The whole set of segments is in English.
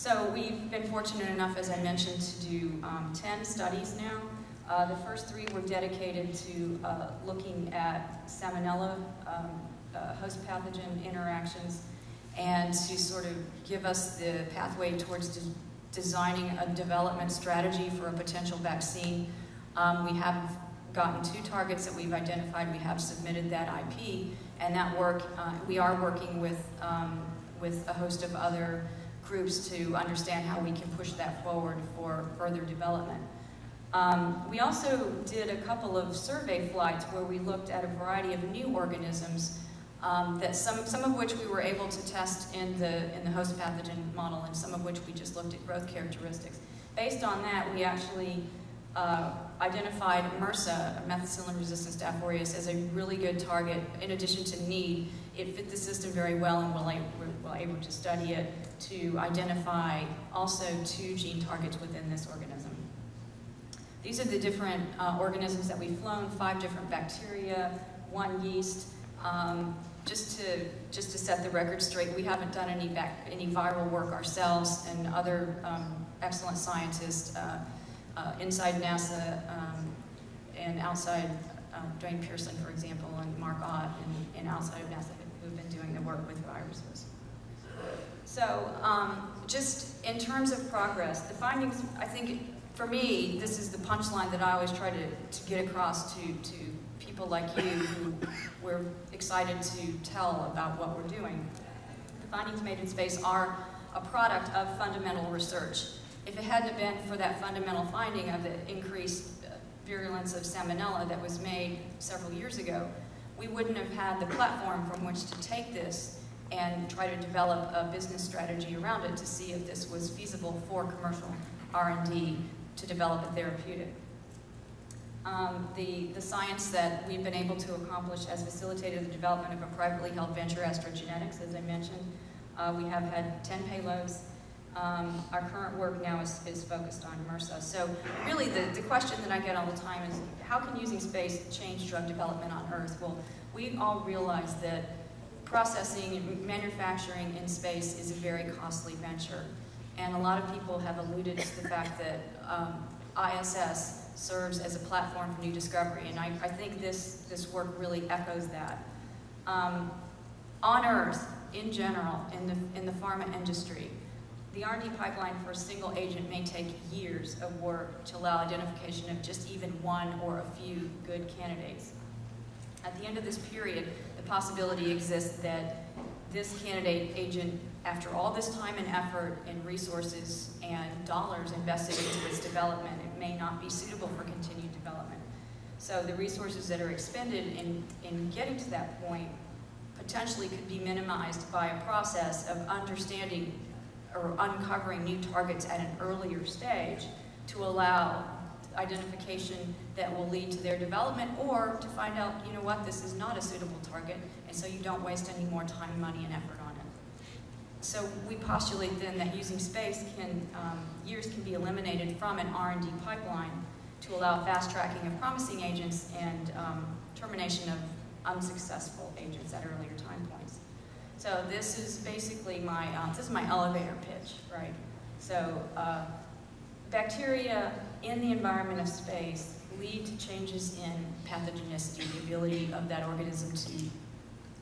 So we've been fortunate enough, as I mentioned, to do 10 studies now. The first 3 were dedicated to looking at salmonella host pathogen interactions and to sort of give us the pathway towards designing a development strategy for a potential vaccine. We have gotten 2 targets that we've identified. We have submitted that IP, and that work, we are working with a host of other groups to understand how we can push that forward for further development. We also did a couple of survey flights where we looked at a variety of new organisms that some of which we were able to test in the host pathogen model, and some of which we just looked at growth characteristics. Based on that, we actually identified MRSA, methicillin-resistant Staph aureus, as a really good target. In addition to need, it fit the system very well, and we're able to study it to identify also 2 gene targets within this organism. These are the different organisms that we've flown: 5 different bacteria, 1 yeast. Just to set the record straight, we haven't done any viral work ourselves, and other excellent scientists inside NASA and outside, Dwayne Pearson, for example, and Mark Ott, and outside of NASA, who've been doing the work with viruses. So just in terms of progress, the findings, I think, for me, this is the punchline that I always try to get across to people like you who we're excited to tell about what we're doing. The findings made in space are a product of fundamental research. If it hadn't been for that fundamental finding of the increased virulence of salmonella that was made several years ago, we wouldn't have had the platform from which to take this and try to develop a business strategy around it to see if this was feasible for commercial R&D to develop a therapeutic. The science that we've been able to accomplish has facilitated the development of a privately held venture, Astrogenetics, as I mentioned. We have had 10 payloads. Our current work now is focused on MRSA. So really the question that I get all the time is, how can using space change drug development on Earth? Well, we all realize that processing and manufacturing in space is a very costly venture. And a lot of people have alluded to the fact that ISS serves as a platform for new discovery, and I think this work really echoes that. On Earth, in general, in the pharma industry, the R&D pipeline for a single agent may take years of work to allow identification of just even 1 or a few good candidates. At the end of this period, the possibility exists that this candidate agent, after all this time and effort and resources and dollars invested into its development, it may not be suitable for continued development. So the resources that are expended in getting to that point potentially could be minimized by a process of understanding or uncovering new targets at an earlier stage to allow identification that will lead to their development, or to find out, you know what, this is not a suitable target, and so you don't waste any more time, money, and effort on it. So we postulate then that using space years can be eliminated from an R&D pipeline to allow fast tracking of promising agents and termination of unsuccessful agents at earlier time points. So this is basically my elevator pitch, right? So bacteria in the environment of space lead to changes in pathogenicity, the ability of that organism to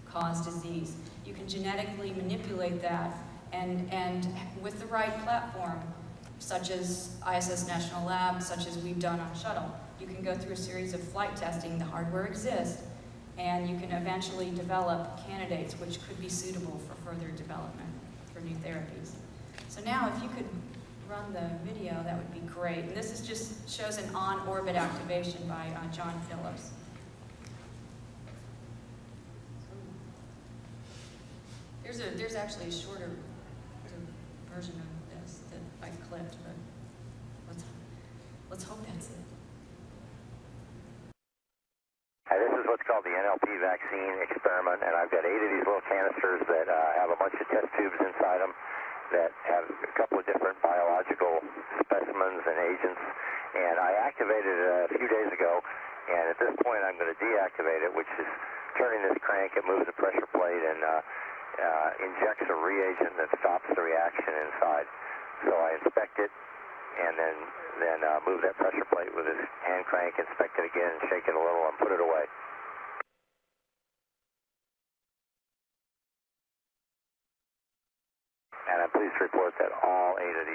cause disease. You can genetically manipulate that, and with the right platform, such as ISS National Lab, such as we've done on Shuttle, you can go through a series of flight testing, the hardware exists, and you can eventually develop candidates which could be suitable for further development for new therapies. So now if you could run the video, that would be great. And this is just shows an on-orbit activation by John Phillips. There's actually a shorter version of this that I clipped, but let's hope that's it. Hi, this is what's called the NLP vaccine experiment, and I've got 8 of these little canisters that have a bunch of test tubes inside them that have a couple of different biological specimens and agents, and I activated it a few days ago, and at this point I'm going to deactivate it, which is turning this crank. It moves the pressure plate and injects a reagent that stops the reaction inside. So I inspect it, and then move that pressure plate with his hand crank, inspect it again, shake it a little, and put it away. And I'm pleased to report that all 8 of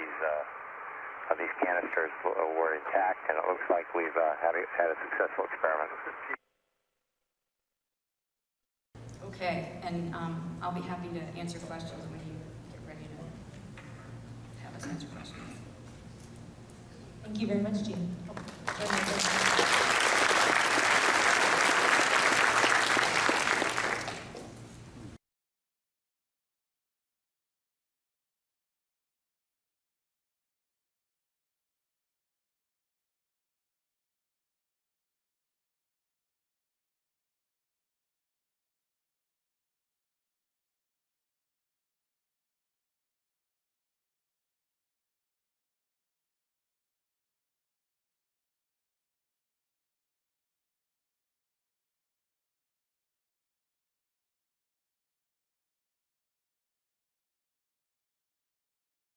these canisters were intact, and it looks like we've had a successful experiment. Okay, and I'll be happy to answer questions when you get ready to have us answer questions. Thank you very much, Jeanne.